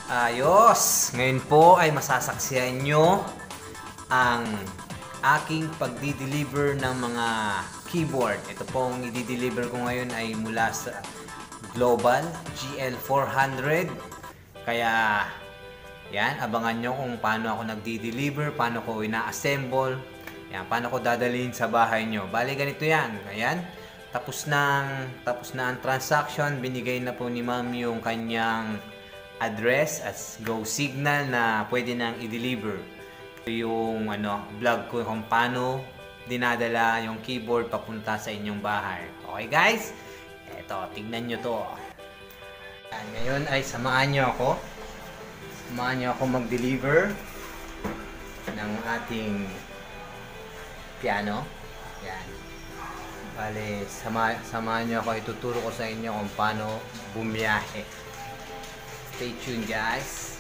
Ayos! Ngayon po ay masasaksihan nyo ang aking pagdi-deliver ng mga keyboard. Ito pong i-deliver ko ngayon ay mula sa Global GL400. Kaya yan, abangan nyo kung paano ako nagdi-deliver, paano ko ina-assemble, yan, paano ko dadalhin sa bahay nyo. Bali ganito yan. Ayan, tapos na ang transaction. Binigay na po ni ma'am yung kanyang address as go signal na pwede nang i-deliver. Yung vlog ko kung paano dinadala yung keyboard papunta sa inyong bahay. Okay guys? Eto, tignan nyo to. Ngayon ay samahan nyo ako mag-deliver ng ating piano. Yan. Bale, samahan nyo ako, ituturo ko sa inyo kung paano bumiyahe. Stay tuned guys.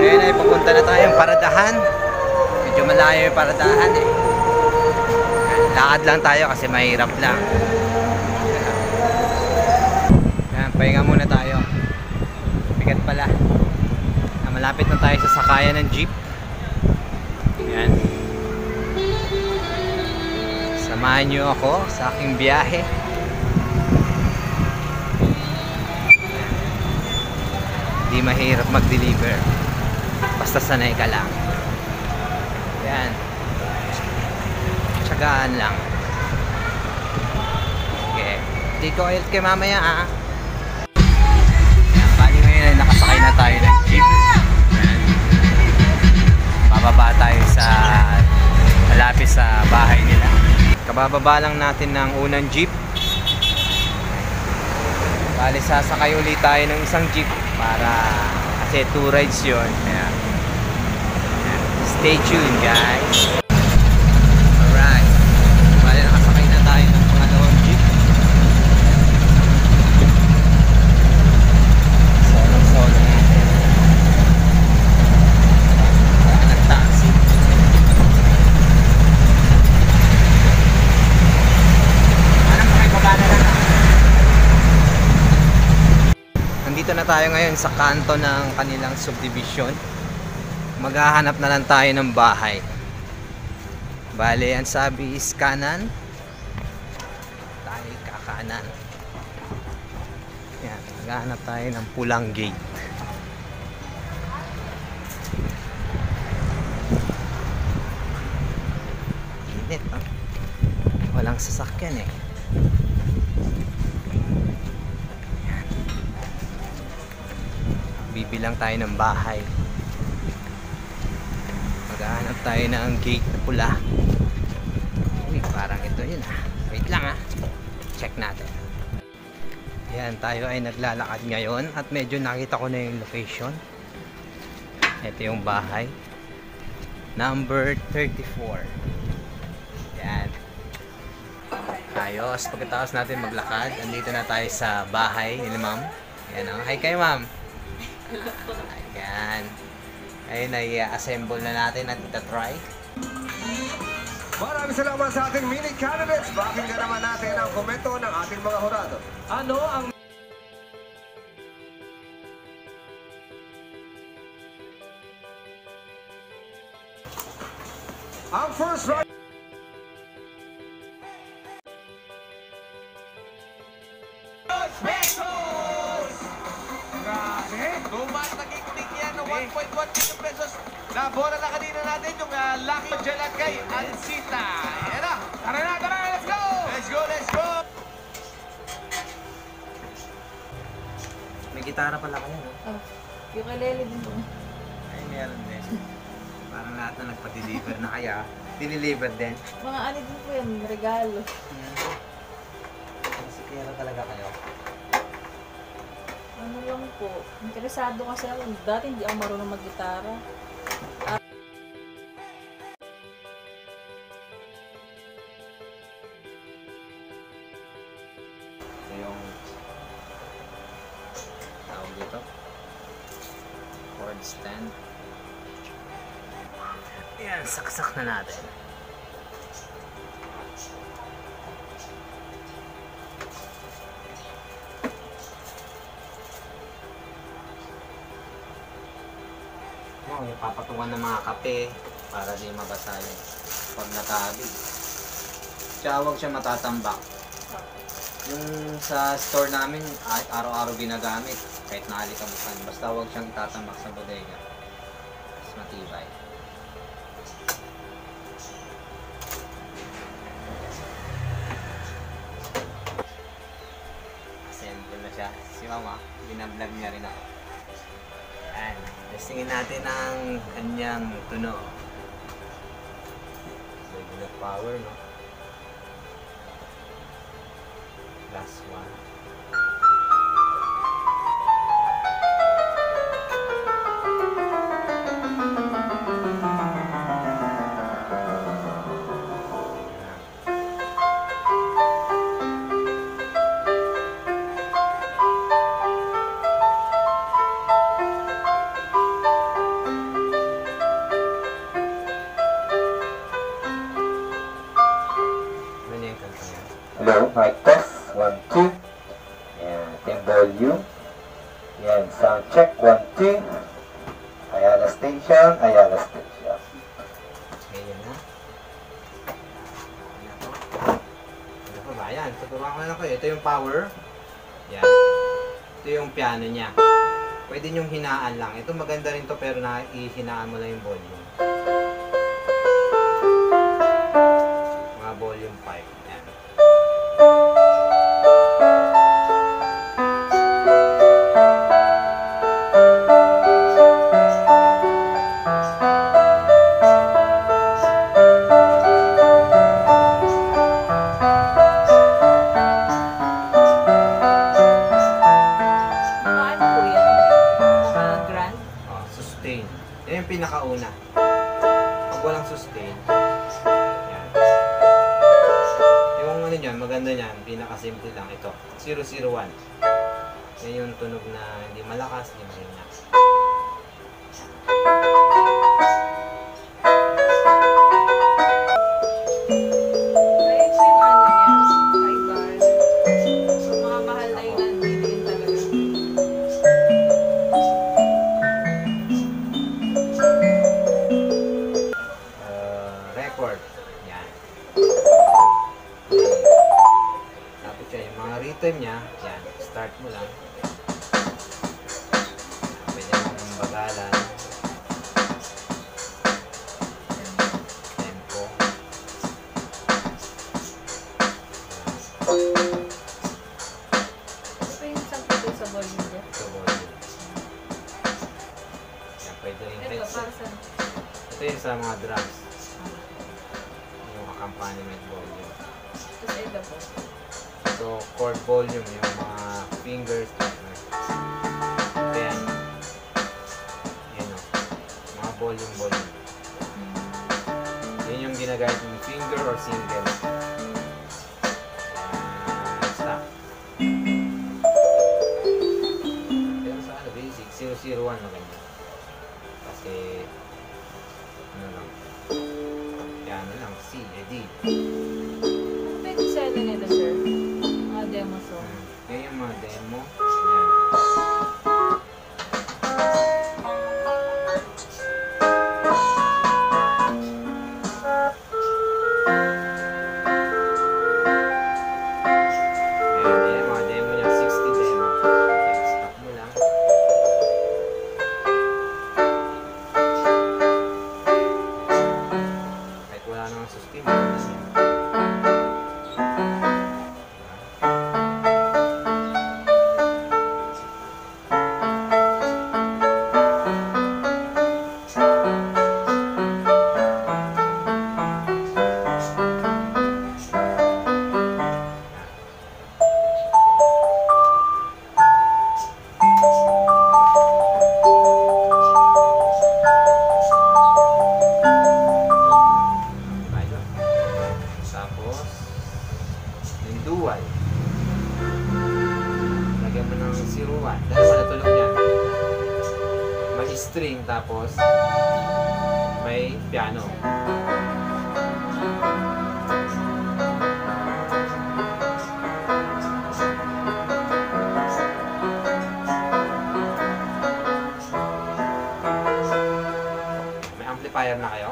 Ngayon ay papunta na tayong paradahan. Medyo malayo yung paradahan eh. Lakad lang tayo kasi mahirap lang. Yan, pahinga muna tayo. Bigat pala. Malapit na tayo sa sakayan ng jeep. Yan. Samahan nyo ako sa aking biyahe. Hindi mahirap mag-deliver. Basta sanay ka lang. Yan. Tsagaan lang. Okay. Dito ulit kayo mamaya ah. Yan. Bali ngayon ay nakasakay na tayo ng jeep. Yan. Bababa tayo sa malapit sa bahay nila. Kabababa lang natin ng unang jeep. Bali sasakay ulit tayo ng isang jeep para kasi 2 rides yun. Kaya stay tuned guys. Alright, bali nakasakay na tayo ng pangalawang jeep. Solo natin. Nag-taxi. Anong pakibaba na lang? Nandito na tayo ngayon sa kanto ng kanilang subdivision. Maghahanap na lang tayo ng bahay. Bale, ang sabi is kanan. Tayo kakanan. Yan, maghahanap tayo ng pulang gate. Init, oh. Walang sasakyan eh. Bibilang tayo ng bahay. Maghahanap tayo ng gate na pula. Uy, parang ito yun ah. Wait lang ah. Check natin. Yan, tayo ay naglalakad ngayon at medyo nakita ko na yung location. Ito yung bahay. Number 34. Yan. Ayos. Pagkatapos natin maglakad, andito na tayo sa bahay ni ma'am. Yan oh. Hi kayo ma'am. Ayan. Ayun, i-assemble na natin at itatry. Maraming salamat sa ating mini candidates. Pakinggan naman natin ang komento ng ating mga hurado. Ano ang first round. ng 1.1 million pesos na bola na kanina natin yung Lucky Jalan kay Alcita. Yan na. Tara na, let's go! Let's go, let's go! May gitara pala kayo, no? Oh, yung kalele din po. Ay, meron din. Parang lahat na nagpa-deliver na kaya. Diniliver din. Mga ano din po yan, regalo. Sikera talaga kayo. Ano lang po, interesado kasi ako. Dati hindi ako marunong mag-gitara. Ito yung tawag dito. Chord stand. Yan, saksak na natin. Oh, yung papatungan ng mga kape para di mabasa yun pag natabi. Tsaka huwag siya matatambak. Yung sa store namin, araw-araw ginagamit kahit naalikamukan. Basta huwag siyang itatambak sa bodega. Mas matibay. Assemble na siya. Si Mama, binablog niya rin ako. Ayan. Testingin natin ang kanyang tunog. Regular power, no? Last one. Ano yung kanta niya? Hello, mic test. 1, 2. Yan, team volume. Yan, sound check. 1, 2. Ayala Station, Ayala Station. Ayan na. Ayan po. Ayan po ba? Ayan, tuturuan ko na kayo. Ito yung power. Yan. Ito yung piano niya. Pwede nyong hinaan lang. Ito maganda rin to pero ihinaan mo lang yung volume. Mga volume 5. Yan. Paano po yan? Grand? Oh, sustain. Yan yung pinakauna. Pag walang sustain, yan. Yung ano niyan, maganda niyan, pinakasimple lang ito. 001. Yan yung tunog na hindi malakas, hindi mahina. Kaya ito yung ano niya, 5 bar. So, mga mahal na yung nandidiin talaga. Record. Yan. Tapos siya, yung mga rhythm niya, yan, start mo lang. Pwede mong bagalan. Tempo. Ito pa yung isang pito sa volume niya. Ito volume. Yan, pwede rin Ito, headset. para sa... Ito yung sa mga drums. Yung accompaniment volume. Tapos ito po. So, chord volume, yung mga fingers. Ayan. Yan o. Mga volume. Yan yung ginagamit yung finger or single. Ayan. Stop. Pero sa ano, basic, 001 maganda. Kasi, ano lang. Piano lang, C, D. Pwede sa ano nito, sir? Mga demo song. Yan yung mga demo. Yan. Yan, mga demo niya. 60 demo. Yan, stop mo lang. Kahit wala nang sustain. Tapos, yung dual. Lagyan mo ng 01. Dalawa na tunog niyan. May string tapos may piano. amplifier na kayo?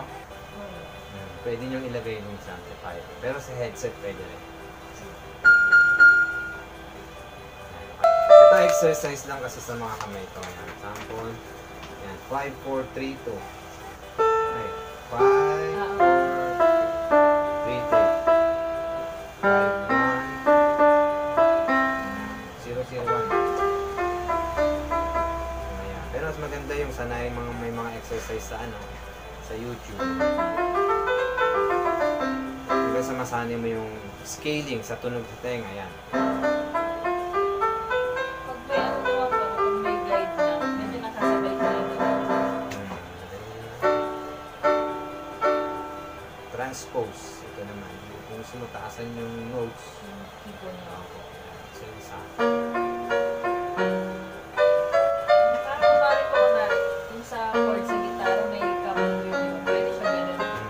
Pwede nyo ilagay yung sa amplifier. Pero sa headset pwede rin. Ito exercise lang kasi sa mga kamay ito. Yan. Sample. Yan. 5, 4, 3, 2. Okay. 5, 4, 3, 2. 5, 1. 0, 0, 1. Ayan. Pero mas maganda yung sanay may mga exercise sa sa YouTube. Hanggang sa masanay mo yung scaling sa tunog sa tenga. Ayan. Pag may ano naman po, pag may glide na, medyo nakasabay ko yung Transpose. Ito naman. Kung sumutaasan yung notes. keyboard na ako. So, isa. Parang kumari po na, yung sa chord sa gitara, may kamay yung pwede siya ganun.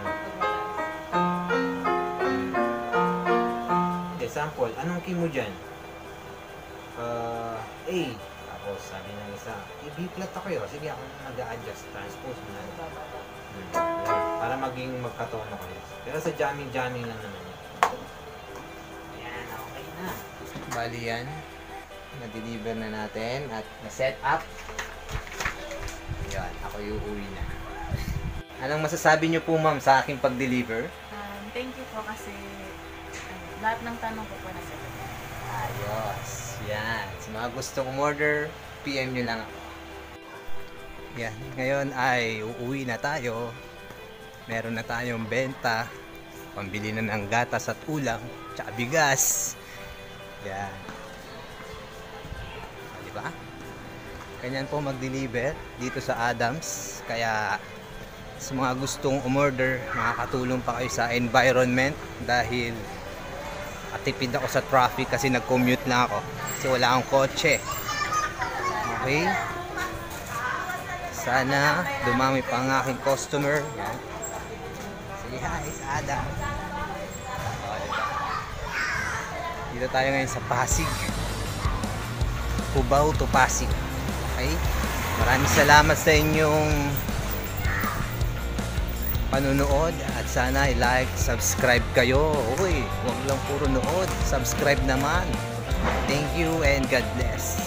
Okay, sample. Anong key mo dyan? A. Tapos sabi ng isa, B flat ako yun. Sige, ako mag-a-adjust. Transpose mo na. Para maging magkatono kayo. Pero sa jamming lang naman yun. Ayan, okay na. Bali yan. Na-deliver na natin at na-set up. Ayan, ako yung uwi na. Anong masasabi niyo po ma'am sa aking pag-deliver? Thank you po kasi lahat ng tanong ko po nasa Ayos. Yan. Sa mga gustong umorder, PM nyo lang ako. Yan. Ngayon ay uuwi na tayo. Meron na tayong benta. Pambili na ng gatas at ulam. Tsaka bigas. Yan. Diba? Ganyan po mag-deliver dito sa Adams. Kaya sa mga gustong umorder, makakatulong pa kayo sa environment dahil atipid ako sa traffic kasi nag-commute na ako kasi wala akong kotse. Okay, sana dumami pa ang aking customer. Yan. Say hi sa Adam. Diba? Dito tayo ngayon sa Pasig, Cubao to Pasig. Okay, maraming salamat sa inyong panunood at sana i-like, subscribe kayo. Uy, huwag lang puro nood, subscribe naman. Thank you and God bless.